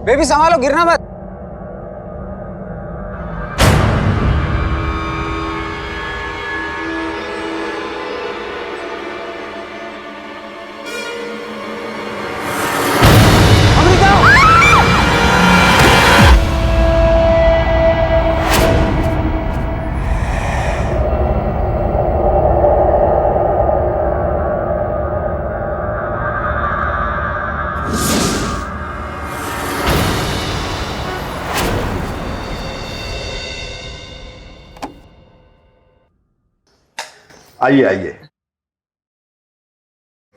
Baby संभालो, गिरना मत। आइए आइए।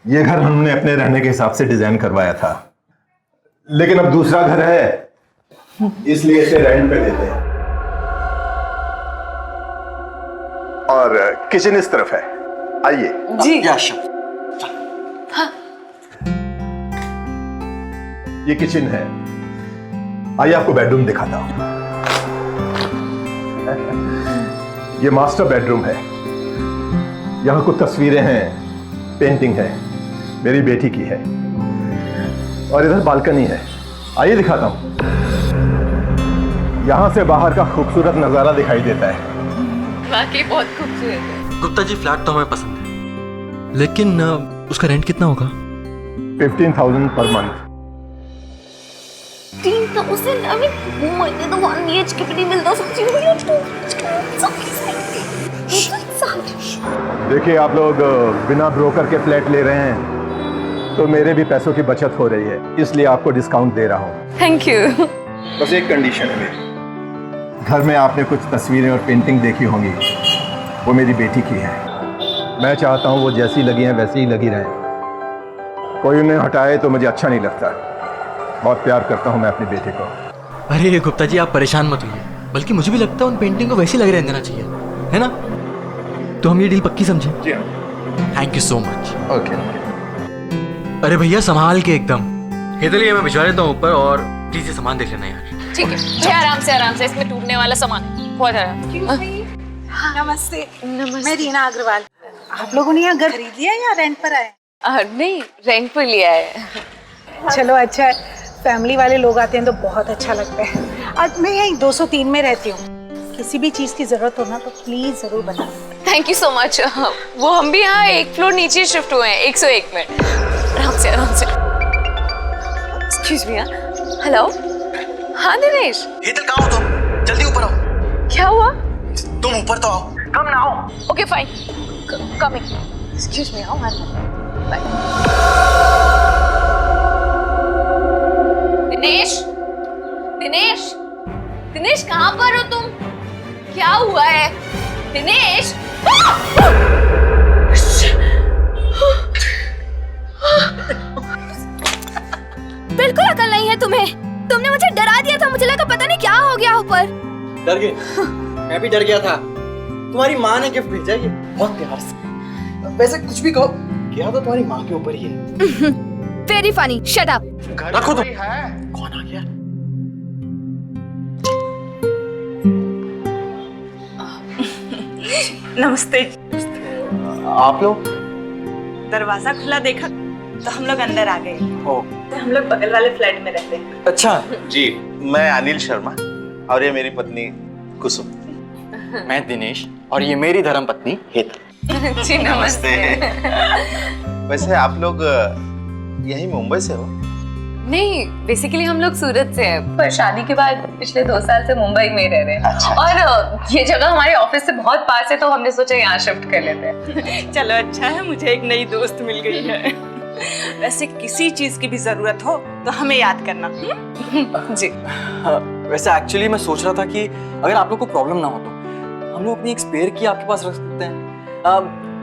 ये घर हमने अपने रहने के हिसाब से डिजाइन करवाया था, लेकिन अब दूसरा घर है, इसलिए इसे रेंट पे देते हैं। और किचन इस तरफ है, आइए। जी ये किचन है, आइए आपको बेडरूम दिखाता हूं। ये मास्टर बेडरूम है। यहाँ कुछ तस्वीरें हैं, पेंटिंग है, मेरी बेटी की है। और इधर बालकनी है, आइए दिखाता हूँ। यहाँ से बाहर का खूबसूरत नज़ारा दिखाई देता है। वाकई बहुत खूबसूरत है। गुप्ता जी, फ्लैट तो हमें पसंद है, लेकिन उसका रेंट कितना होगा? 15,000 पर मंथ। 3,000? I mean, मुझे तो 1 BHK भी नहीं मिलता। देखिए, आप लोग बिना ब्रोकर के फ्लैट ले रहे हैं, तो मेरे भी पैसों की बचत हो रही है, इसलिए आपको डिस्काउंट दे रहा हूँ। Thank you. बस एक कंडीशन है मेरी। घर में आपने कुछ तस्वीरें और पेंटिंग देखी होंगी, वो मेरी बेटी की है। मैं चाहता हूँ वो जैसी लगी हैं वैसी ही लगी रहें। कोई उन्हें हटाए तो मुझे अच्छा नहीं लगता। बहुत प्यार करता हूँ मैं अपनी बेटी को। अरे गुप्ता जी, आप परेशान मत होइए, बल्कि मुझे भी लगता है उन पेंटिंग को वैसे ही लग रहने देना चाहिए, है ना? तो हम ये डील पक्की समझे? जी हाँ। Thank you so much. Okay. अरे भैया, संभाल के एकदम। इधर मैं भिजवा देता हूँ ऊपर, और प्लीज ये सामान देख लेना यार। ठीक है, ये आराम से, इसमें टूटने वाला सामान है। बहुत आराम। नमस्ते। मैं रीना अग्रवाल। आप लोगों ने यहाँ घर खरीद लिया या रेंट पर आए? नहीं, रेंट पर लिया है। चलो अच्छा है, फैमिली वाले लोग आते हैं तो बहुत अच्छा लगता है। आज मैं यहीं 203 में रहती हूँ। किसी भी चीज की जरूरत हो ना तो प्लीज जरूर बताना। Thank you so much. वो हम भी यहाँ 1 फ्लोर नीचे शिफ्ट हुए हैं, 101 में। आराम से। Excuse me. हेलो। हाँ दिनेश। हेतल, कहाँ हो तुम? जल्दी ऊपर आओ। क्या हुआ? तुम ऊपर तो आओ। कम ना आओ। Okay fine, coming. Excuse me. Bye. Dinesh कहाँ पर हो तुम? क्या हुआ है दिनेश? बिल्कुल अकल नहीं है तुम्हें। तुमने मुझे डरा दिया था, मुझे लगा पता नहीं क्या हो गया ऊपर। डर गए? मैं भी डर गया था। तुम्हारी माँ ने गिफ्ट भेजा, ये बहुत प्यार से। वैसे कुछ भी कहो, क्या तो तुम्हारी माँ के ऊपर ही है। Very funny. Shut up. रखो तुम। कौन आ गया? नमस्ते। आप लोग? दरवाजा खुला देखा तो हम लोग अंदर आ गए। हम लोग बगल वाले फ्लैट में रहते हैं। अच्छा जी, मैं अनिल शर्मा और ये मेरी पत्नी कुसुम। मैं दिनेश, और ये मेरी धर्मपत्नी हेतल। जी नमस्ते। वैसे आप लोग यही मुंबई से हो? नहीं, बेसिकली हम लोग सूरत से हैं, पर शादी के बाद पिछले 2 साल से मुंबई में रह रहे हैं। अच्छा। और ये जगह हमारे ऑफिस से बहुत पास है, तो हमने सोचा यहाँ शिफ्ट कर लेते हैं। चलो अच्छा है, मुझे एक नई दोस्त मिल गई है। वैसे किसी चीज की भी जरूरत हो तो हमें याद करना। जी। वैसे एक्चुअली मैं सोच रहा था कि अगर आप लोग को प्रॉब्लम ना हो तो हम लोग अपनी एक स्पेयर की आपके पास रख सकते हैं।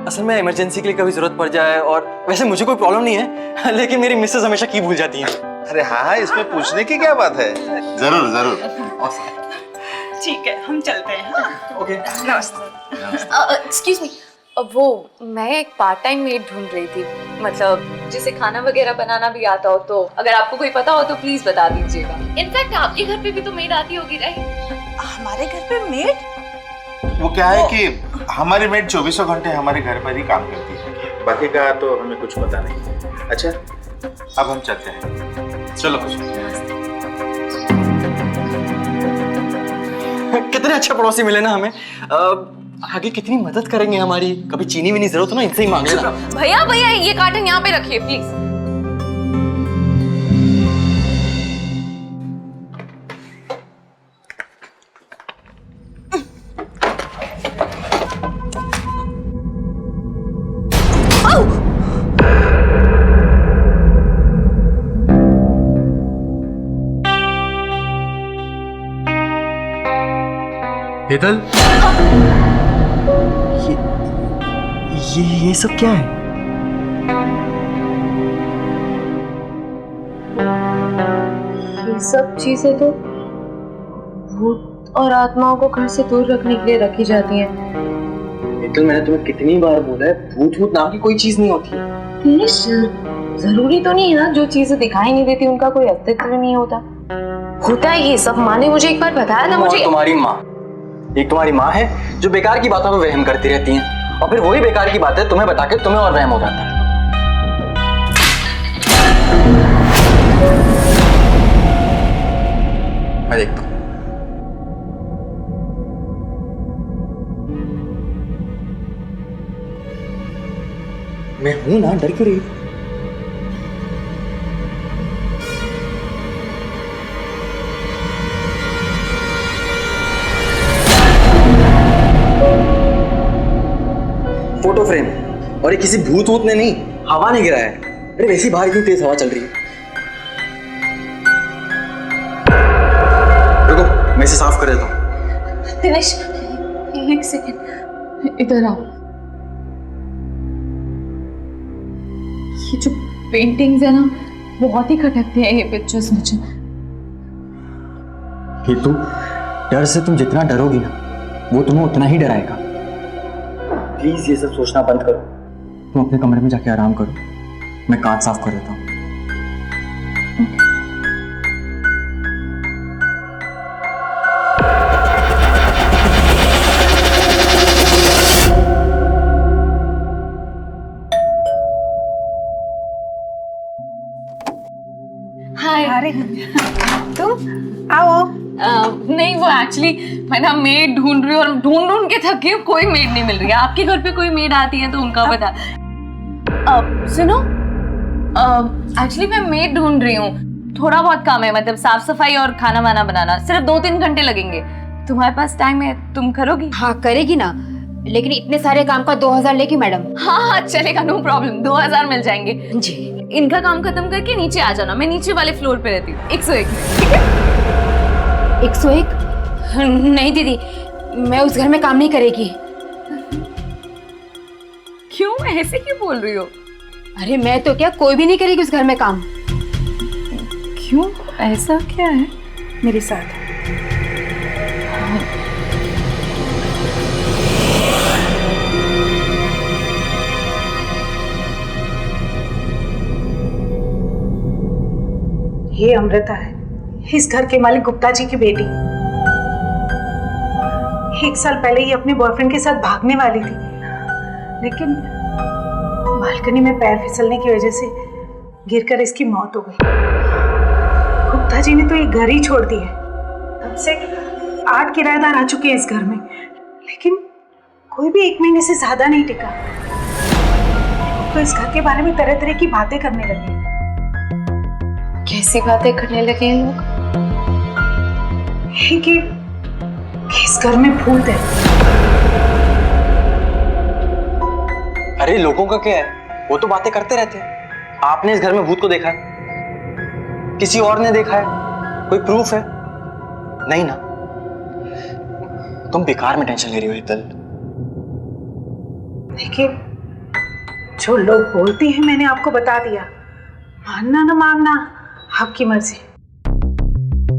असल में इमरजेंसी के लिए कभी जरूरत पड़ जाए, और वैसे मुझे कोई प्रॉब्लम नहीं है, लेकिन मेरी मिसेस हमेशा की भूल जाती हैं। अरे हाँ, इसमें पूछने की क्या बात है। जरूर जरूर। ठीक है, हम चलते हैं। हाँ? ओके। नमस्ते। एक्सक्यूज मी, वो मैं एक पार्ट टाइम मेड ढूंढ रही थी, मतलब जिसे खाना वगैरह बनाना भी आता हो, तो अगर आपको कोई पता हो तो प्लीज बता दीजिएगा। इनफैक्ट आपके घर पे भी तो मेड आती होगी, राइट? हमारे घर पे मेड? वो क्या है कि हमारी मेड 24 घंटे हमारे घर पर ही काम करती है, बाकी का तो हमें कुछ पता नहीं। अच्छा, अब हम चलते हैं। चलो कुछ। कितने अच्छे पड़ोसी मिले ना हमें। आगे कितनी मदद करेंगे हमारी। कभी चीनी भी नहीं जरूरत हो ना, इनसे ही मांग लेना। भैया भैया ये कार्टन यहाँ पे रखिए प्लीज। हेतल, ये सब क्या है? ये सब चीजें तो भूत और आत्माओं को घर से दूर रखने के लिए रखी जाती हैं। हेतल, मैंने तुम्हें कितनी बार बोला है, भूत भूत नाम की कोई चीज नहीं होती है। जरूरी तो नहीं है ना जो चीजें दिखाई नहीं देती उनका कोई अस्तित्व नहीं होता। होता है ये सब। माँ ने मुझे एक बार बताया था। मुझे तुम्हारी माँ, एक तुम्हारी माँ है जो बेकार की बातों पे वहम करती रहती हैं, और फिर वही बेकार की बातें तुम्हें बता के तुम्हें और वहम हो जाता है। मैं देखता हूँ। मैं हूं ना, डर क्यों रही? फोटो फ्रेम, और ये किसी भूत वूत ने नहीं, हवा ने गिराया है। अरे वैसी बाहर क्यों तेज हवा चल रही है? रुको, मैं इसे साफ कर देता हूँ। दिनेश एक सेकंड इधर आओ। ये जो पेंटिंग्स है ना बहुत ही खटकते हैं ये पिक्चर्स मुझे। हेतु, डर से तुम जितना डरोगी ना वो तुम्हें उतना ही डराएगा। प्लीज ये सब सोचना बंद करो। तुम अपने कमरे में जाके आराम करो, मैं कांच साफ कर देता हूँ। हाय। अरे तुम आओ। नहीं वो एक्चुअली मैं ना मेड ढूंढ रही हूँ और ढूंढ ढूंढ के थकी हूँ, कोई मेड नहीं मिल रही है। आपके घर पे कोई मेड आती है तो उनका बता। सुनो, एक्चुअली मैं मेड ढूंढ रही हूँ। थोड़ा बहुत काम है, मतलब साफ सफाई और खाना वाना बनाना। सिर्फ 2-3 घंटे लगेंगे। तुम्हारे पास टाइम है? तुम करोगी? हाँ करेगी ना, लेकिन इतने सारे काम का 2000 लेगी मैडम। हाँ हाँ चलेगा, नो प्रॉब्लम। 2000 मिल जाएंगे जी। इनका काम खत्म करके नीचे आ जाना। मैं नीचे वाले फ्लोर पे रहती हूँ। 101, ठीक है? 101? नहीं दीदी, मैं उस घर में काम नहीं करेगी। क्यों ऐसे क्यों बोल रही हो? अरे मैं तो क्या, कोई भी नहीं करेगी उस घर में काम। क्यों, ऐसा क्या है? मेरे साथ ये अमृता है, इस घर के मालिक गुप्ता जी की बेटी। 1 साल पहले ये अपने बॉयफ्रेंड के साथ भागने वाली थी, लेकिन बालकनी में पैर फिसलने की वजह से गिरकर इसकी मौत हो गई। गुप्ता जी ने तो ये घर ही छोड़ दिया। तब से 8 किराएदार आ चुके हैं इस घर में, लेकिन कोई भी 1 महीने से ज्यादा नहीं टिका। तो इस घर के बारे में तरह तरह की बातें करने लगे। कैसी बातें करने लगे हैं लोग? कि इस घर में भूत है। अरे लोगों का क्या है, वो तो बातें करते रहते हैं। आपने इस घर में भूत को देखा है? किसी और ने देखा है? कोई प्रूफ है? नहीं ना। तुम बेकार में टेंशन ले रही हो हेतल। देखिए, जो लोग बोलते हैं मैंने आपको बता दिया। मानना ना मानना आपकी मर्जी।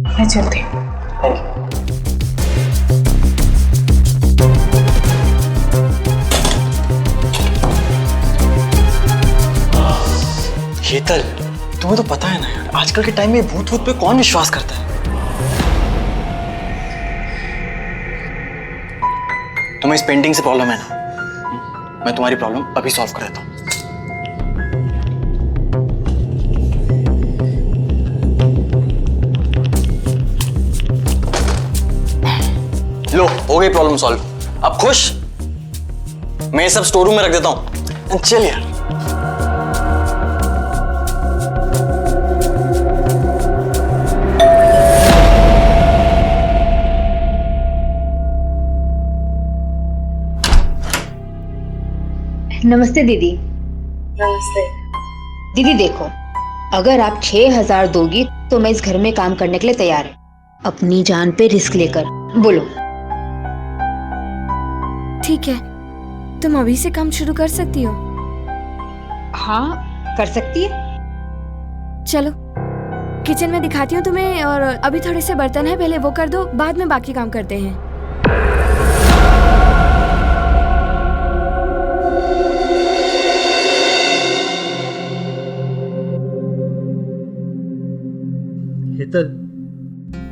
मैं चलती हूँ। हेतल, तुम्हें तो पता है ना यार, आजकल के टाइम में भूत भूत पे कौन विश्वास करता है? तुम्हें इस पेंटिंग से प्रॉब्लम है ना? मैं तुम्हारी प्रॉब्लम अभी सॉल्व कर देता हूँ। लो, हो गई प्रॉब्लम सॉल्व। अब खुश? मैं ये सब स्टोर रूम में रख देता हूँ। चल यार। नमस्ते दीदी। नमस्ते। दीदी देखो, अगर आप 6,000 दोगी तो मैं इस घर में काम करने के लिए तैयार हूँ, अपनी जान पे रिस्क लेकर। बोलो। ठीक है, तुम अभी से काम शुरू कर सकती हो। हाँ, कर सकती है। चलो किचन में दिखाती हूँ तुम्हें, और अभी थोड़े से बर्तन है, पहले वो कर दो, बाद में बाकी काम करते हैं। हेतल,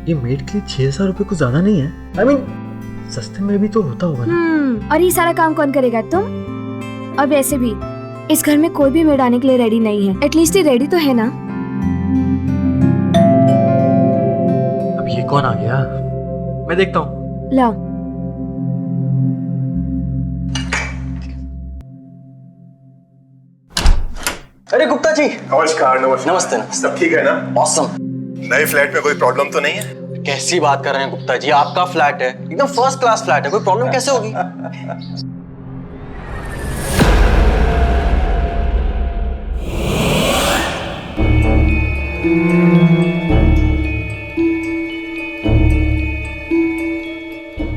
ये मेड के लिए 6,000 रुपए कुछ ज्यादा नहीं है? I mean, सस्ते में भी तो होता होगा ना। और ये सारा काम कौन करेगा? तुम? और वैसे भी इस घर में कोई भी मेड आने के लिए रेडी नहीं है। एटलीस्ट ये रेडी तो है ना? अब ये कौन आ गया? मैं देखता हूँ। लाओ। अरे गुप्ता जी, नमस्कार। नमस्कार। नमस्ते। सब ठीक है ना? ऑसम। नए फ्लैट में कोई प्रॉब्लम तो नहीं है? कैसी बात कर रहे हैं गुप्ता जी, आपका फ्लैट है, एकदम फर्स्ट क्लास फ्लैट है, कोई प्रॉब्लम कैसे होगी?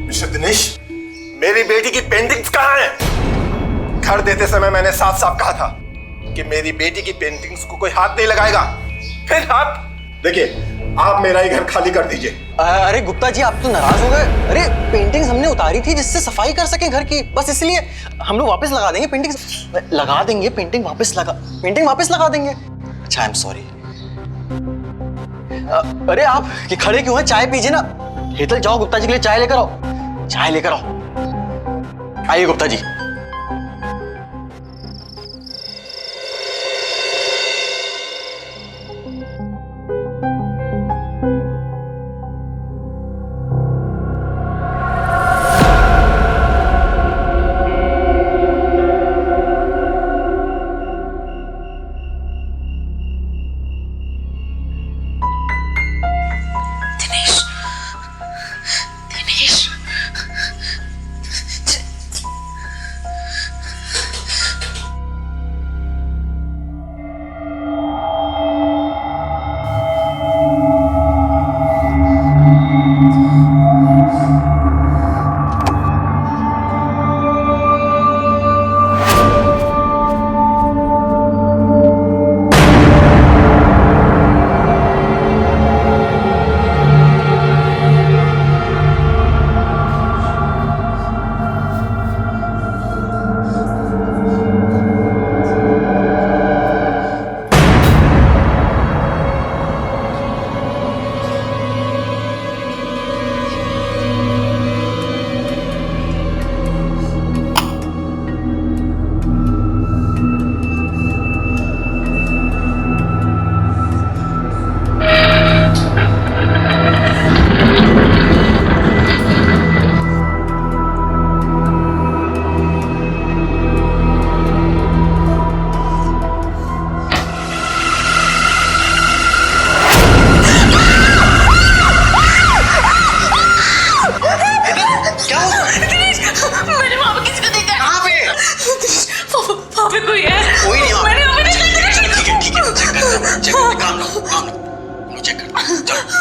मिस्टर दिनेश, मेरी बेटी की पेंटिंग्स कहाँ हैं? घर देते समय मैंने साफ साफ कहा था कि मेरी बेटी की पेंटिंग्स को कोई हाथ नहीं लगाएगा। फिर आप देखिए, आप मेरा ही घर खाली कर दीजिए। अरे गुप्ता जी, आप तो नाराज हो गए। अरे पेंटिंग्स हमने उतारी थी जिससे सफाई कर सके घर की, बस इसलिए। हम लोग वापस लगा देंगे, पेंटिंग्स लगा देंगे, पेंटिंग वापस लगा देंगे। अच्छा, आई एम सॉरी। अरे आप ये खड़े क्यों हैं? चाय पीजिए ना। हेतल, जाओ गुप्ता जी के लिए चाय लेकर आओ। चाय लेकर आओ। आइए गुप्ता जी।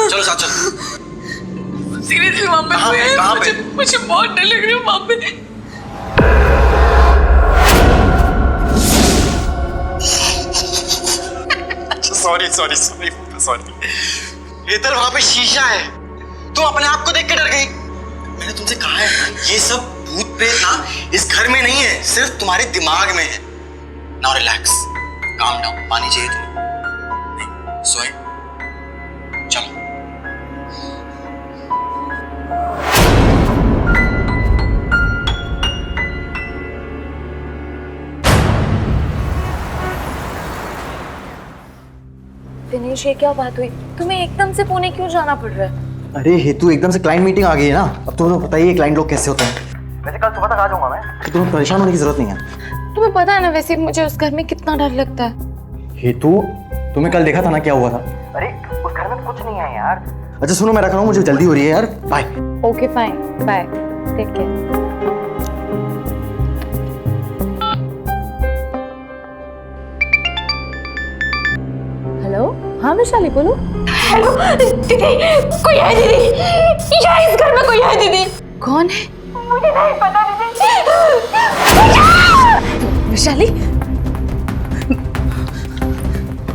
चलो साथ चलो। सीरियसली वहाँ पे कहाँ कोई है? कहाँ पे? मुझे बहुत डर लग रही है वहाँ पे। Sorry sorry sorry sorry. Hetal, वहां पे शीशा है, तुम अपने आप को देख के डर गई। मैंने तुमसे कहा है ये सब भूत प्रेत ना इस घर में नहीं है, सिर्फ तुम्हारे दिमाग में है। Now relax, calm down. पानी चाहिए तुम्हें? नहीं, सोए। चलो। दिनेश, ये क्या बात हुई? तुम्हें एकदम से पुणे क्यों जाना पड़ रहा है? अरे हेतु, एकदम से क्लाइंट मीटिंग आ गई है ना, अब तुम्हें पता ही है क्लाइंट लोग कैसे होते हैं। वैसे कल सुबह तक आ जाऊंगा मैं, तो तुम्हें परेशान होने की जरूरत नहीं है। तुम्हें पता है ना वैसे मुझे उस घर में कितना डर लगता है। हेतु, तुम्हें कल देखा था ना क्या हुआ था? अरे उस घर में कुछ नहीं है यार। अच्छा सुनो, मैं रख रहा हूँ, मुझे जल्दी हो रही है यार, bye. Okay fine, bye, take care. Hello, हाँ वैशाली बोलो। हेलो दीदी, कोई है दीदी? या इस घर में कोई है दीदी? कौन है? मुझे नहीं पता दीदी। वैशाली,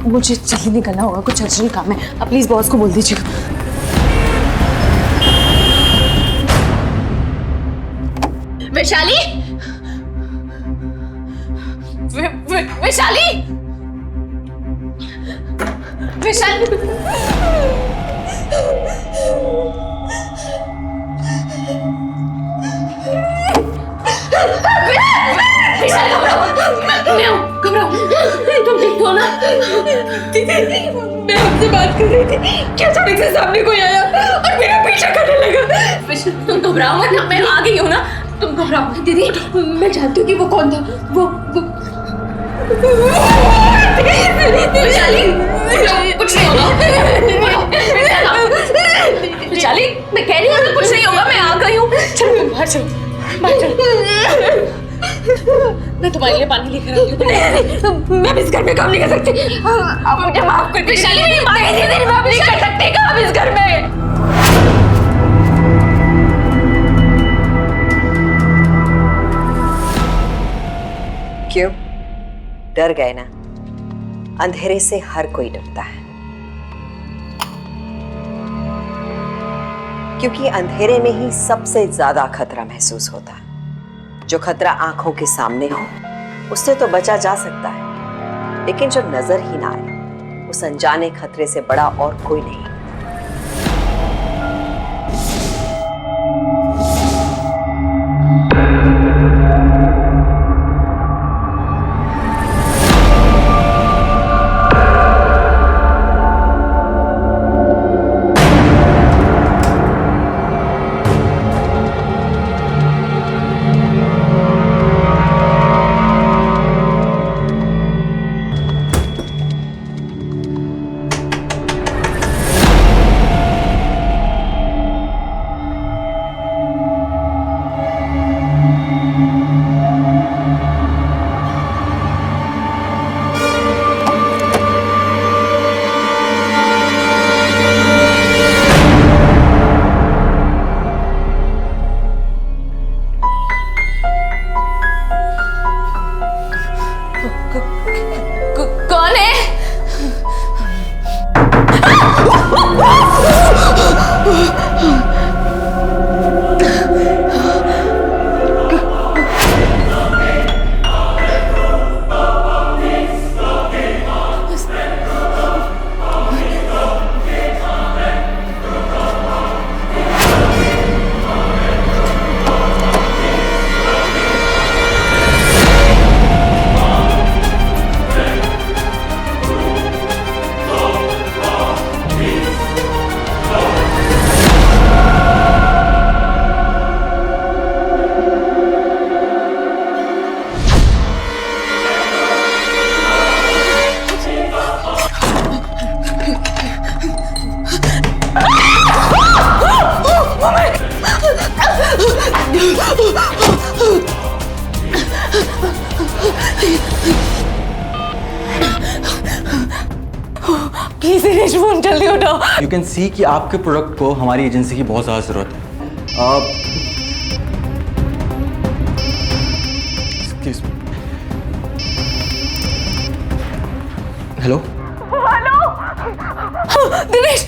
मुझे जल्दी निकलना होगा, कुछ अर्जेंट काम है। आप प्लीज बॉस को बोल दीजिएगा। वैशाली, वैशाली, वैशाली, तुम ठीक हो ना? दीदी, मैं आपसे बात कर रही थी कि अचानक से सामने कोई आया और मेरा पीछा करने लगा। तुम घबराओ मत, मैं आ गई हूँ ना, तुम घबराओ मत। दीदी, मैं जानती हूँ कि वो कौन था। वो वैशाली, कुछ नहीं होगा। वैशाली, मैं कह रही हूँ कुछ नहीं होगा, मैं आ गई हूँ। चलो तुम बाहर चलो, बाहर चलो। मैं तुम्हारे लिए पानी लेकर आती हूँ। मैं इस घर में काम नहीं कर सकती, आप मुझे माफ कर दीजिए। वैशाली, मेरी माँ है, दीदी, मैं नहीं कर सकती काम इस घर में। क्यों डर गए ना? अंधेरे से हर कोई डरता है, क्योंकि अंधेरे में ही सबसे ज्यादा खतरा महसूस होता है। जो खतरा आंखों के सामने हो उससे तो बचा जा सकता है, लेकिन जो नजर ही ना आए उस अनजाने खतरे से बड़ा और कोई नहीं। कौन है? प्लीज दिनेश, फोन जल्दी उठाओ। यू कैन सी कि आपके प्रोडक्ट को हमारी एजेंसी की बहुत ज़्यादा ज़रूरत है। Excuse me. Hello Dinesh,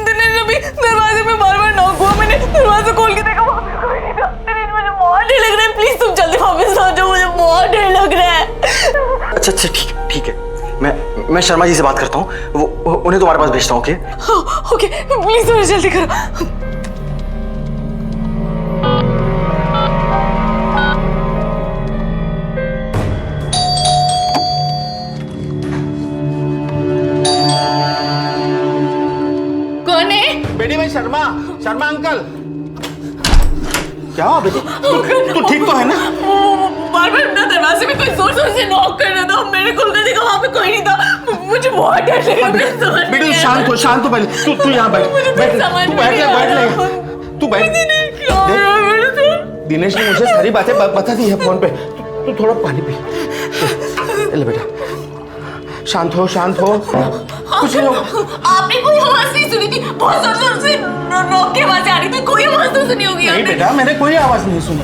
Dinesh अभी दरवाजे में बार-बार नॉक हुआ, मैंने दरवाजा खोल के देखा, वहाँ पे कोई नहीं था। दिनेश, मुझे बहुत डर लग रहा है, प्लीज तुम जल्दी वापस आ जाओ, मुझे बहुत डर लग रहा है। अच्छा ठीक है, मैं शर्मा जी से बात करता हूँ, वो उन्हें तुम्हारे पास भेजता हूँ। ओके ओके, प्लीज थोड़ा जल्दी करो। बेटी, मैं शर्मा शीतल, क्या हुआ बेटी? तू ठीक तो है ना? बार बार अपना दरवाजे में कोई जोर जोर से नॉक कर रहा था, मैंने खोलने देखा वहाँ पे कोई नहीं था, मुझे बहुत डर लगा। बेटी शांत हो पहले। तू यहाँ बैठ, तू बैठ। दिनेश ने मुझे सारी बातें बता दी है फोन पे। तू थोड़ा पानी पी। ले बेटा, शांत हो। कुछ नहीं होगा। आपने कोई आवाज नहीं सुनी थी? बहुत जोर जोर से नॉक की आवाज आ रही थी, कोई आवाज तो सुनी होगी? नहीं बेटा, मैंने कोई आवाज नहीं सुनी।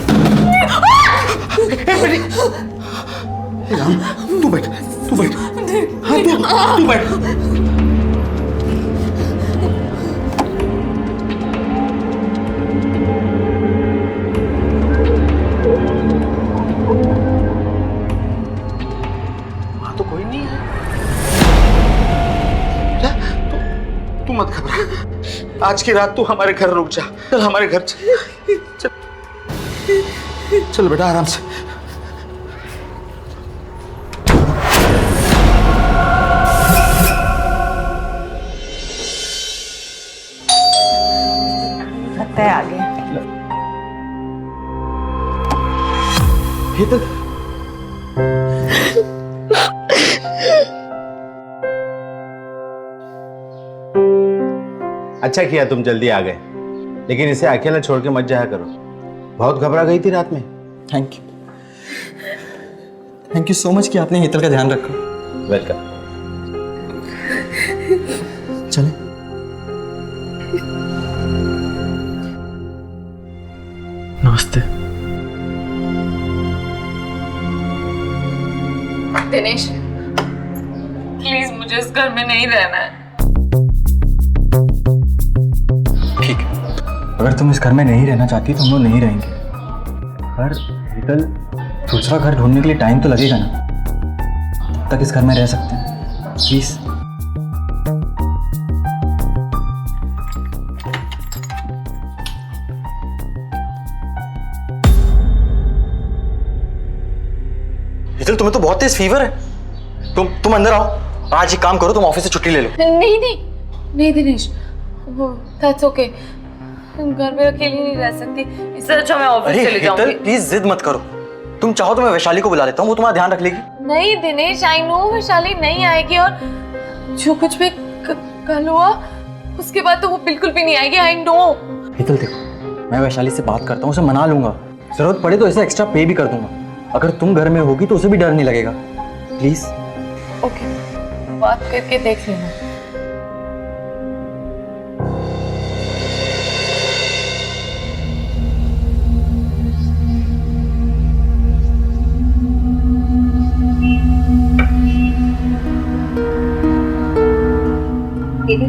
तू बैठ। हाँ तू बैठ। वहां तो कोई नहीं है। तू मत घबरा। आज की रात तू हमारे घर रुक जा। चल हमारे घर चल बेटा, आराम से। लगता है आ गए। हेतल, अच्छा किया तुम जल्दी आ गए, लेकिन इसे अकेला छोड़ के मत जाया करो। बहुत घबरा गई थी रात में। थैंक यू सो मच कि आपने हेतल का ध्यान रखा। वेलकम। चले। नमस्ते। दिनेश, प्लीज मुझे इस घर में नहीं रहना है। ठीक है, अगर तुम इस घर में नहीं रहना चाहती तो हम लोग नहीं रहेंगे। पर हेतल, दूसरा घर ढूंढने के लिए टाइम तो लगेगा ना, तब तक इस घर में रह सकते हैं प्लीज। हेतल, तुम्हें तो बहुत तेज फीवर है। तुम अंदर आओ। आज एक काम करो, तुम ऑफिस से छुट्टी ले लो। नहीं दिनेश, दैट्स ओके। घर में अकेली नहीं रह सकती, इससे अच्छा मैं ऑफिस चली जाऊंगी। हेतल, प्लीज जिद मत करो। तुम चाहो तो मैं वैशाली को बुला लेता हूँ, वो तुम्हारा ध्यान रख लेगी। नहीं दिनेश, आई नो वैशाली नहीं आएगी, और जो कुछ भी कल हुआ उसके बाद तो वो बिल्कुल भी नहीं आएगी। I know. हेतल देखो, मैं वैशाली से बात करता हूँ, उसे मना लूंगा। जरूरत पड़े तो इसे एक्स्ट्रा पे भी कर दूंगा। अगर तुम घर में होगी तो उसे भी डर नहीं लगेगा। प्लीज। ओके, बात करके देख लेना। दीदी,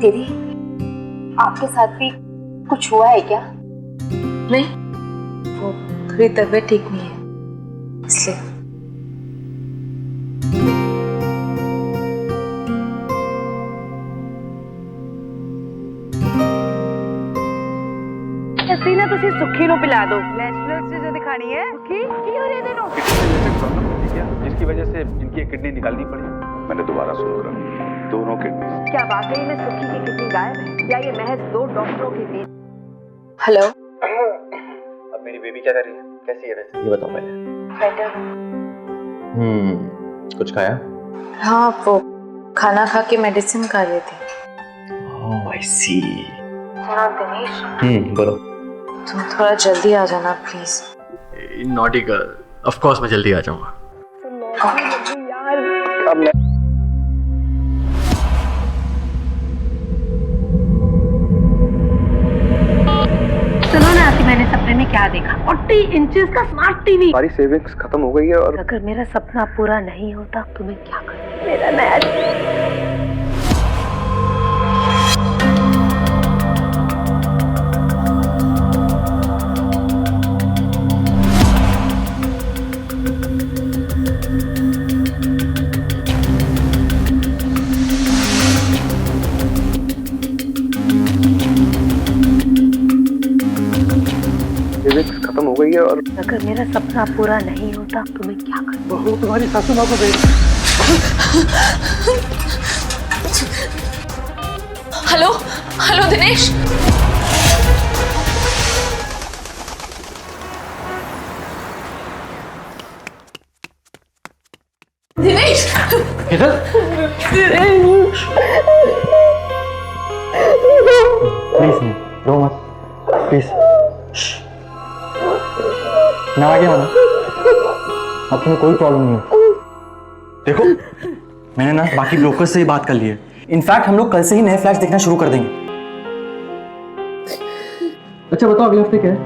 दीदी, आपके साथ भी कुछ हुआ है क्या? नहीं, वो थोड़ी तबीयत ठीक नहीं है इसलिए। सीना तुसी सुखी नु पिला दो। नेशनल से जो दिखानी है सुखी की हो रहे दिनों जिसकी वजह से इनकी एक किडनी निकालनी पड़ी। मैंने दोबारा सुन रहा, दोनों किडनी। क्या वाकई में सुखी की किडनी गायब है या ये महज दो डॉक्टरों के बीच? हेलो, अब मेरी बेबी क्या कर रही है, कैसी है वैसे, ये बताओ पहले। बेटर। कुछ खाया? हाँ, वो खाना खा के मेडिसिन खा रही थी। ओह आई सी। हाँ दिनेश, बोलो। तुम थोड़ा जल्दी आ जाना please. Naughty girl, of course मैं जल्दी आ जाऊंगा। सुनो ना कि मैंने सपने में क्या देखा। 40 इंचेस का स्मार्ट टीवी। सारी सेविंग्स खत्म हो गई है और अगर मेरा सपना पूरा नहीं होता तो मैं क्या करूं? मेरा नया खत्म हो गई है और अगर मेरा सपना पूरा नहीं होता तो मैं क्या करूं? बहू तुम्हारी सासू माँ को भेज। Hello hello Dinesh. Dinesh Hetal, please नहीं, रो मत, प्लीज। ना आ गया ना, अब तुम्हें कोई प्रॉब्लम नहीं है। देखो, मैंने ना बाकी ब्रोकर्स से ही बात कर ली है। इनफैक्ट हम लोग कल से ही नए फ्लैट्स देखना शुरू कर देंगे। अच्छा बताओ अगले हफ्ते क्या है?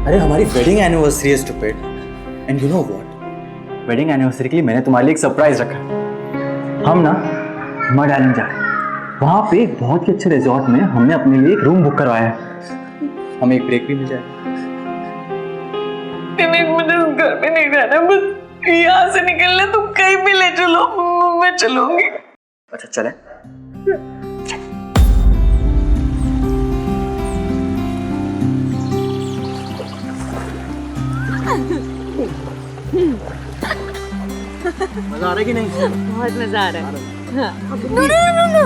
अरे हमारी वेडिंग एनिवर्सरी है stupid. And you know what, wedding anniversary के लिए मैंने तुम्हारे लिए एक सरप्राइज रखा है। हम ना मड आइलैंड जा रहे हैं। वहाँ पे एक बहुत ही अच्छे रिजॉर्ट में हमने अपने लिए एक रूम बुक करवाया है। हमें एक ब्रेक भी मिल जाएगा। मुझे घर पे नहीं रहना, बस यहाँ से निकलना, तुम कहीं भी ले चलो, मैं चलूंगी। अच्छा चले। मजा आ रहा है कि नहीं? बहुत मजा आ रहा है। No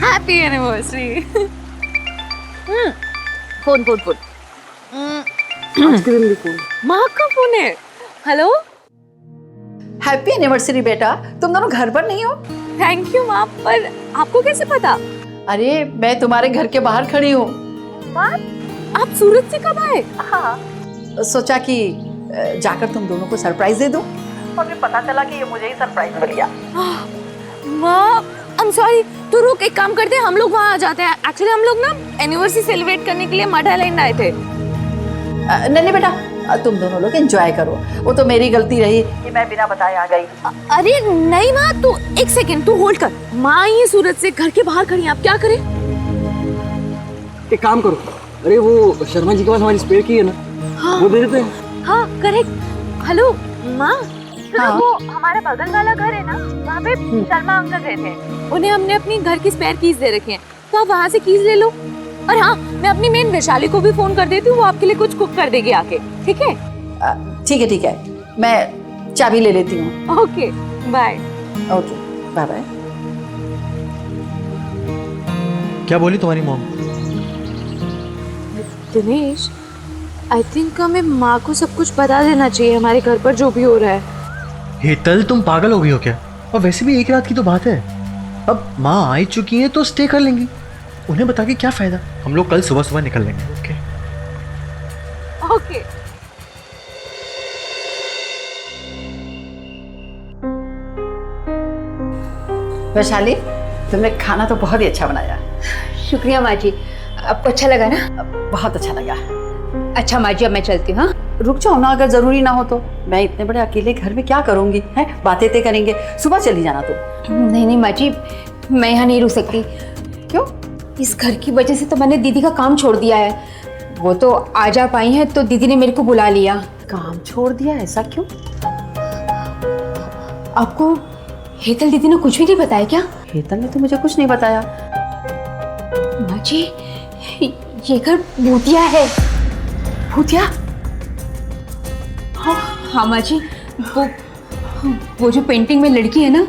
happy anniversary. Phone phone phone माँ का फोन है। हेलो, हैप्पी एनिवर्सरी बेटा, तुम दोनों घर पर नहीं हो? थैंक यू माँ, पर आपको कैसे पता? अरे मैं तुम्हारे घर के बाहर खड़ी हूँ। आप सूरत से कब आए? हाँ, सोचा कि जाकर तुम दोनों को सरप्राइज दे दूं, और फिर पता चला कि ये मुझे ही सरप्राइज मिल गया। माँ आई एम सॉरी, तो रुक, एक काम करते हैं, हम लोग वहाँ आ जाते हैं। एक्चुअली हम लोग ना एनिवर्सरी सेलिब्रेट करने के लिए मड आइलैंड आए थे। नहीं बेटा, तुम दोनों लोग एंजॉय करो, वो तो मेरी गलती रही कि मैं बिना बताए आ गई। अरे नहीं माँ, तू एक सेकेंड तू होल्ड कर। माँ ये सूरत से घर के बाहर खड़ी हैं, आप क्या करें? एक काम करो, अरे वो शर्मा जी के पास हमारी स्पेयर की है ना, हाँ, वो दे देते हैं। हाँ करेक्ट। हेलो माँ, हाँ? वो हमारा बगल वाला घर है ना, वहाँ पे शर्मा अंकल रहते हैं, उन्हें हमने अपनी घर की स्पेयर कीज दे रखी हैं, तो आप वहाँ से कीज ले लो। और हाँ, मैं अपनी मेन वैशाली को भी फोन कर देती हूँ, वो आपके लिए कुछ कुक कर देगी आके, ठीक है? ठीक है, मैं चाबी ले लेती हूँ। Okay bye. Okay bye bye. क्या बोली तुम्हारी मॉम? दिनेश, आई थिंक हमें माँ को सब कुछ बता देना चाहिए, हमारे घर पर जो भी हो रहा है। हेतल तुम पागल हो गई हो क्या? और वैसे भी एक रात की तो बात है, अब माँ आ ही चुकी हैं तो स्टे कर लेंगी, उन्हें बता के क्या फायदा। हम लोग कल सुबह सुबह निकल लेंगे। Okay okay. वैशाली, तुमने खाना तो बहुत ही अच्छा बनाया। शुक्रिया माँ जी, आपको अच्छा लगा ना? बहुत अच्छा लगा। अच्छा माँ जी, अब मैं चलती हूँ। हाँ, रुक जाओ ना, अगर जरूरी ना हो तो। मैं इतने बड़े अकेले घर में क्या करूंगी? है, बातें ते करेंगे, सुबह चली जाना तुम। नहीं माँ जी, मैं यहाँ नहीं रुक सकती। क्यों? इस घर की वजह से तो मैंने दीदी का काम छोड़ दिया है। वो तो आ जा पाई हैं तो दीदी ने मेरे को बुला लिया। काम छोड़ दिया? ऐसा क्यों? आपको हेतल दीदी ने कुछ भी नहीं बताया क्या? हेतल ने तो मुझे कुछ नहीं बताया। माँ जी, ये घर भूतिया है। भूतिया? हाँ माँ जी, वो जो पेंटिंग में लड़की है ना,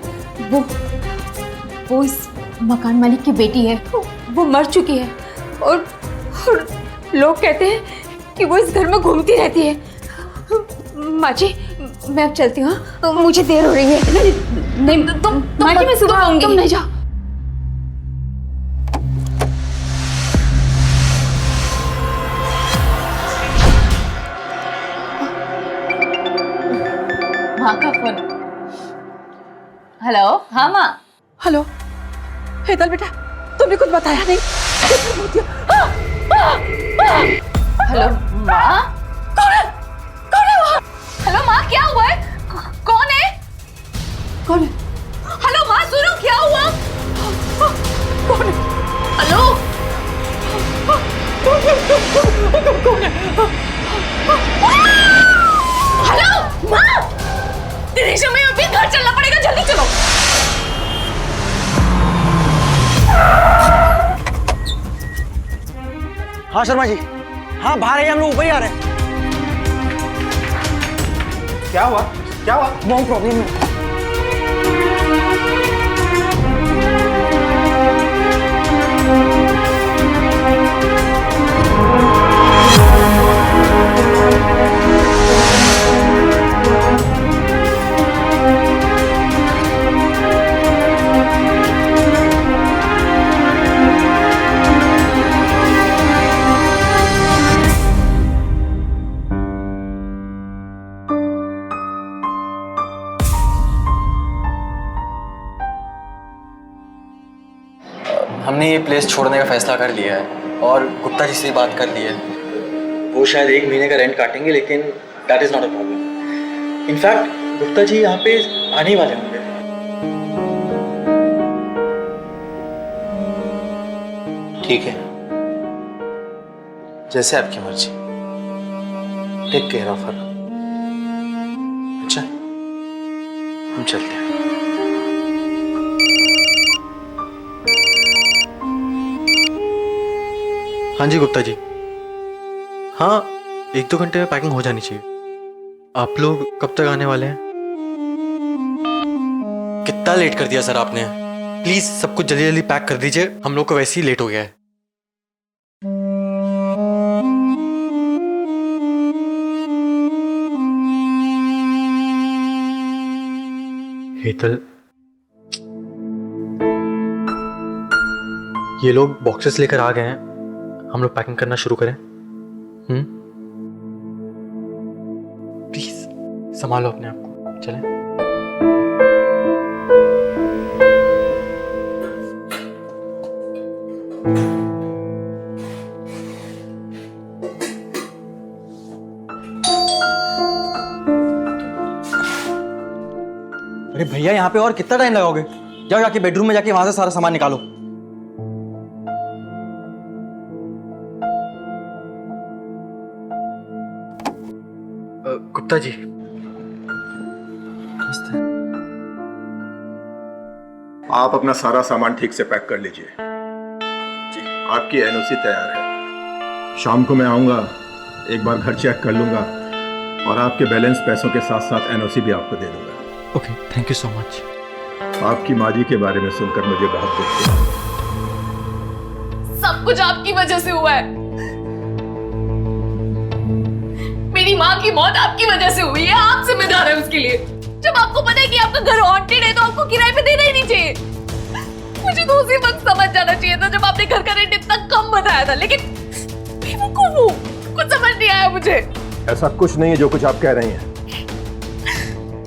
वो इस मकान मालिक की बेटी है। वो मर चुकी है और लोग कहते हैं कि वो इस घर में घूमती रहती है। माँ जी, मैं अब चलती हूँ, मुझे देर हो रही है। नहीं तुम माँ जी, मैं सुबह आऊंगी। तुम नहीं जाओ। माँ का फोन। हेलो, हाँ माँ। हेलो हेतल बेटा, तुमने कुछ बताया नहीं? हेलो माँ। कौन है वहाँ? हेलो माँ, क्या हुआ है? कौन है? कौन है? हेलो माँ, सुनो, क्या हुआ? कौन है? हेलो हेलो माँ, दिनेश हमें अभी घर चलना पड़ेगा, जल्दी चलो। हाँ शर्मा जी, हाँ बाहर है, हम लोग ऊपर ही आ रहे हैं। क्या हुआ? क्या हुआ? बहुत प्रॉब्लम है। हमने ये प्लेस छोड़ने का फैसला कर लिया है और गुप्ता जी से बात कर ली है। वो शायद 1 महीने का रेंट काटेंगे, लेकिन that is not a problem. In fact Gupta ji यहाँ पे आने ही वाले होंगे। ठीक है, जैसे आपकी मर्जी। Take care of her. अच्छा, हम चलते हैं। हाँ जी गुप्ता जी। हाँ, 1-2 घंटे में पैकिंग हो जानी चाहिए। आप लोग कब तक आने वाले हैं? कितना लेट कर दिया सर आपने। प्लीज सब कुछ जल्दी जल्दी पैक कर दीजिए, हम लोग को वैसे ही लेट हो गया है। हेतल, ये लोग बॉक्सेस लेकर आ गए हैं, हम लोग पैकिंग करना शुरू करें। प्लीज संभालो अपने आप को, चलें। अरे भैया, यहाँ पे और कितना टाइम लगाओगे? जाओ जाके बेडरूम में जाके वहां से सारा सामान निकालो। गुप्ता जी, आप अपना सारा सामान ठीक से पैक कर लीजिए। जी, आपकी एनओसी तैयार है। शाम को मैं आऊँगा, एक बार घर चेक कर लूँगा और आपके बैलेंस पैसों के साथ साथ एनओसी भी आपको दे दूँगा। Okay, thank you so much. आपकी माँ जी के बारे में सुनकर मुझे बहुत दुख हुआ। सब कुछ आपकी वजह से हुआ है। मेरी माँ की मौत आपकी वजह से हुई है, आप जिम्मेदार है उसके लिए। जब आपको पता है कि आपका घर हॉन्टेड है तो आपको किराए पे देना ही नहीं चाहिए। मुझे तो उसी वक्त समझ जाना चाहिए था जब आपने घर का रेंट इतना कम बताया था, लेकिन बेवकूफ हूँ, कुछ समझ नहीं आया मुझे। ऐसा कुछ नहीं है जो कुछ आप कह रही हैं।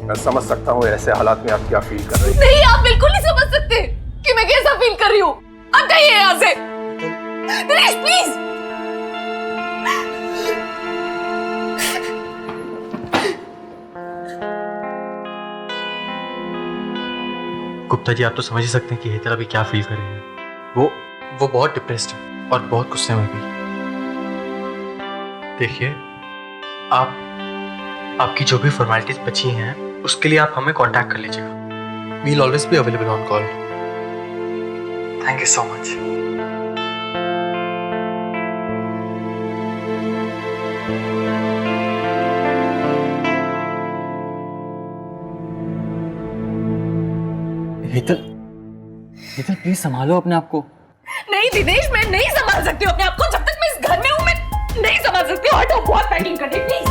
मैं समझ सकता हूँ ऐसे हालात में आप क्या फील कर रही हैं। नहीं, आप बिल्कुल नहीं समझ सकते कि मैं कैसा फील कर रही हूँ। आप जाइए यहाँ से। दिनेश प्लीज। गुप्ता जी, आप तो समझ ही सकते हैं कि हेतल अभी क्या फील कर रही है। वो बहुत डिप्रेस्ड है और बहुत गुस्से में भी। देखिए, आपकी जो भी फॉर्मेलिटीज बची हैं उसके लिए आप हमें कांटेक्ट कर लीजिएगा। We will always be available on call. Thank you so much. Hetal, please संभालो अपने आप को। नहीं दिनेश, मैं नहीं संभाल सकती हूँ अपने आप को। जब तक मैं इस घर में हूँ मैं नहीं संभाल सकती हूँ। हटो, बहुत पैकिंग करनी प्लीज।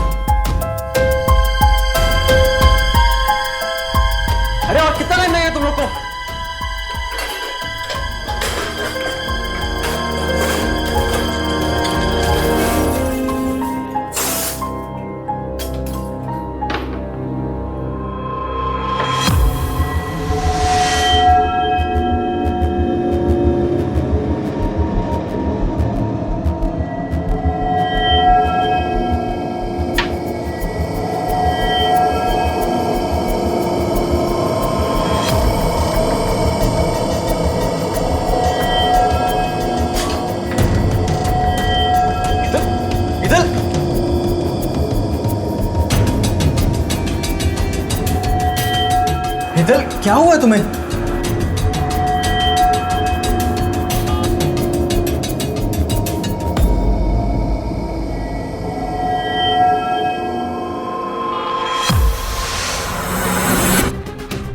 अरे और कितना टाइम लगेगा तुम लोग को? हेतल, क्या हुआ तुम्हें?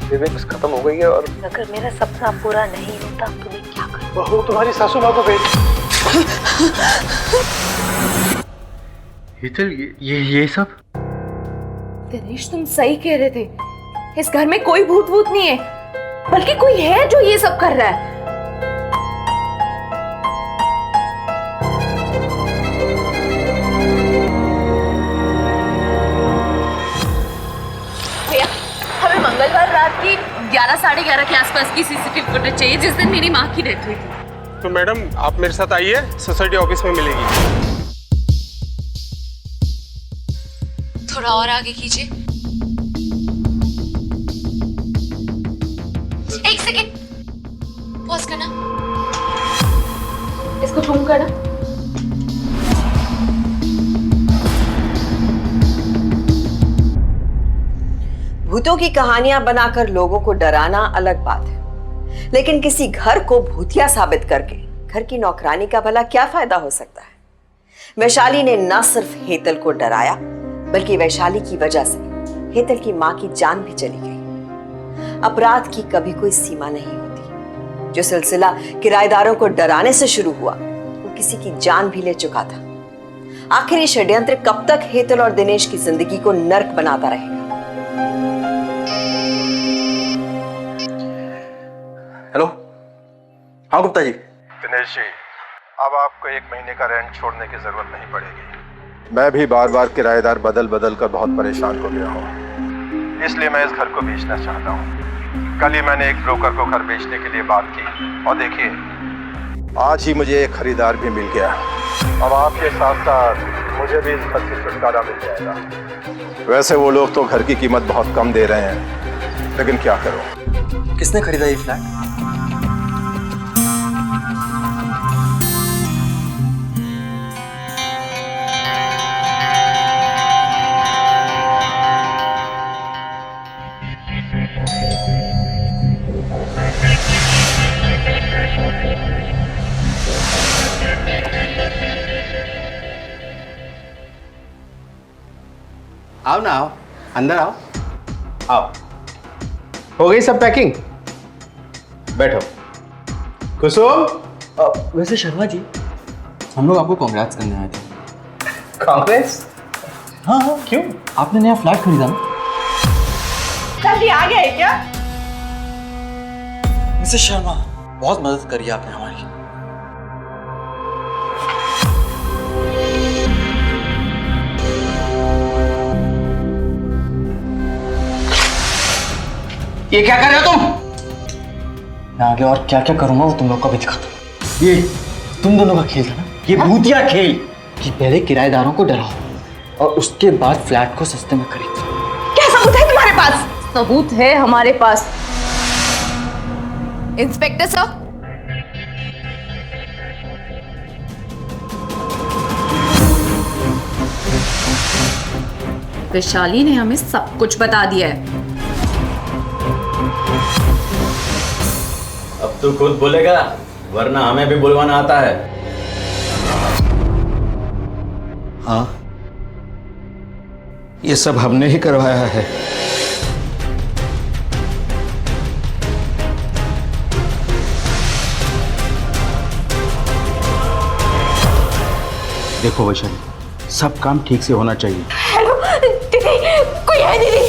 सेविंग्स खत्म हो गई है और अगर मेरा सपना पूरा नहीं होता तो मैं क्या करूं? बहू तुम्हारी सासू माँ को भेज। हीतल, ये सब दिनेश, तुम सही कह रहे थे। इस घर में कोई भूत भूत नहीं है, बल्कि कोई है जो ये सब कर रहा है। भैया, हमें मंगलवार रात की 11 साढ़े 11 के आसपास की सीसीटीवी फुटेज चाहिए, जिस दिन मेरी माँ की डेथ हुई थी। तो मैडम आप मेरे साथ आइए, सोसाइटी ऑफिस में मिलेगी। थोड़ा और आगे कीजिए। एक सेकेंड, पॉज करना, इसको जूम करना। भूतों की कहानियां बनाकर लोगों को डराना अलग बात है, लेकिन किसी घर को भूतिया साबित करके घर की नौकरानी का भला क्या फायदा हो सकता है? वैशाली ने न सिर्फ हेतल को डराया, बल्कि वैशाली की वजह से हेतल की मां की जान भी चली गई। अपराध की कभी कोई सीमा नहीं होती। जो सिलसिला किराएदारों को डराने से शुरू हुआ, वो किसी की जान भी ले चुका था। आखिर ये षड्यंत्र कब तक हेतल और दिनेश की जिंदगी को नर्क बनाता रहेगा? हेलो, हाँ गुप्ता जी। दिनेश जी, अब आपको 1 महीने का रेंट छोड़ने की जरूरत नहीं पड़ेगी। मैं भी बार बार किराएदार बदल बदल कर बहुत परेशान हो गया हूँ, इसलिए मैं इस घर को बेचना चाहता हूँ। कल ही मैंने एक ब्रोकर को घर बेचने के लिए बात की और देखिए, आज ही मुझे एक खरीदार भी मिल गया। अब आपके साथ साथ मुझे भी इस घर से छुटकारा मिल जाएगा। वैसे वो लोग तो घर की कीमत बहुत कम दे रहे हैं, लेकिन क्या करूँ। किसने खरीदा ये फ्लैट? आओ ना, आओ, अंदर आओ। आओ, हो गई सब पैकिंग? बैठो। कुसुम। वैसे शर्मा जी, हम लोग आपको कांग्रेट्स करने आए थे। कांग्रेस? हाँ हाँ, क्यों? आपने नया फ्लैट खरीदा ना? जल्दी आ गया है क्या? मिसेस शर्मा, बहुत मदद करी आपने हमारी। ये क्या कर रहे हो तुम? मैं आगे और क्या क्या करूंगा वो तुम लोग को भी दिखाता हूं। ये तुम दोनों का खेल था ना, ये भूतिया खेल कि पहले किराएदारों को डराओ और उसके बाद फ्लैट को सस्ते में खरीदो। क्या सबूत है तुम्हारे पास? सबूत है हमारे पास। इंस्पेक्टर साहब, वैशाली ने हमें सब कुछ बता दिया है। अब तू खुद बोलेगा, वरना हमें भी बुलवाना आता है। हाँ, ये सब हमने ही करवाया है। देखो वैशाली, सब काम ठीक से होना चाहिए। हेलो दीदी, कोई है दीदी?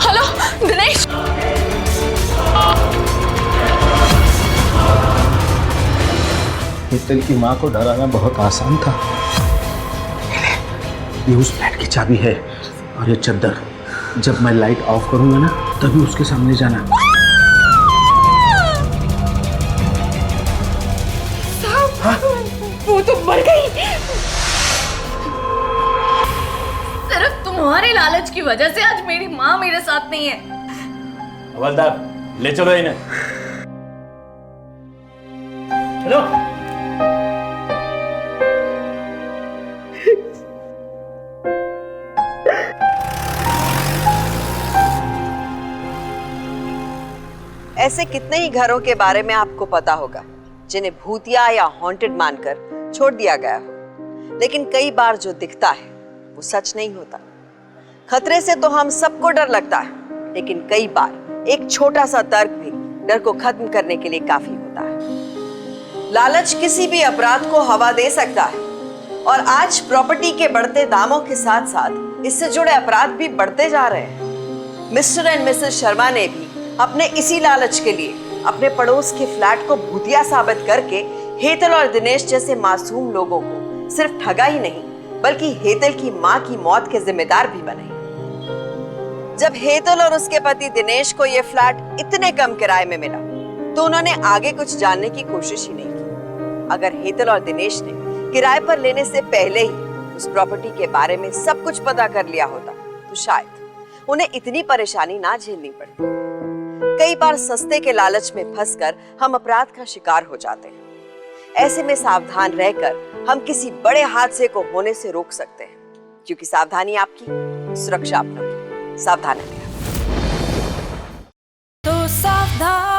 हेलो दिनेश। हेतल की माँ को डराना बहुत आसान था। ये उस फ्लैट की चाबी है और ये चद्दर। जब मैं लाइट ऑफ करूंगा ना, तभी उसके सामने जाना। वो तो मर गई। सिर्फ तुम्हारे लालच की वजह से आज मेरी माँ मेरे साथ नहीं है। हवलदार, ले चलो इन्हें। हेलो, ऐसे कितने ही घरों के बारे में आपको पता होगा जिन्हें भूतिया या हॉन्टेड मानकर छोड़ दिया गया हो, लेकिन कई बार जो दिखता है वो सच नहीं होता। खतरे से तो हम सबको डर लगता है, लेकिन कई बार एक छोटा सा तर्क भी डर को खत्म करने के लिए काफी होता है। लालच किसी भी अपराध को हवा दे सकता है और आज प्रॉपर्टी के बढ़ते दामों के साथ साथ इससे जुड़े अपराध भी बढ़ते जा रहे हैं। मिस्टर एंड मिसेस शर्मा ने भी अपने इसी लालच के लिए अपने पड़ोस के फ्लैट को भूतिया साबित करके हेतल और दिनेश जैसे मासूम लोगों को सिर्फ ठगा ही नहीं बल्कि हेतल की मां की मौत के जिम्मेदार भी बने। जब हेतल और उसके पति दिनेश को यह फ्लैट इतने कम किराए में मिला तो उन्होंने आगे कुछ जानने की कोशिश ही नहीं की। अगर हेतल और दिनेश ने किराए पर लेने से पहले ही उस प्रॉपर्टी के बारे में सब कुछ पता कर लिया होता तो शायद उन्हें इतनी परेशानी ना झेलनी पड़ती। कई बार सस्ते के लालच में फंसकर हम अपराध का शिकार हो जाते हैं। ऐसे में सावधान रहकर हम किसी बड़े हादसे को होने से रोक सकते हैं, क्योंकि सावधानी आपकी, सुरक्षा अपनों की। सावधान रहिए। तो सावधान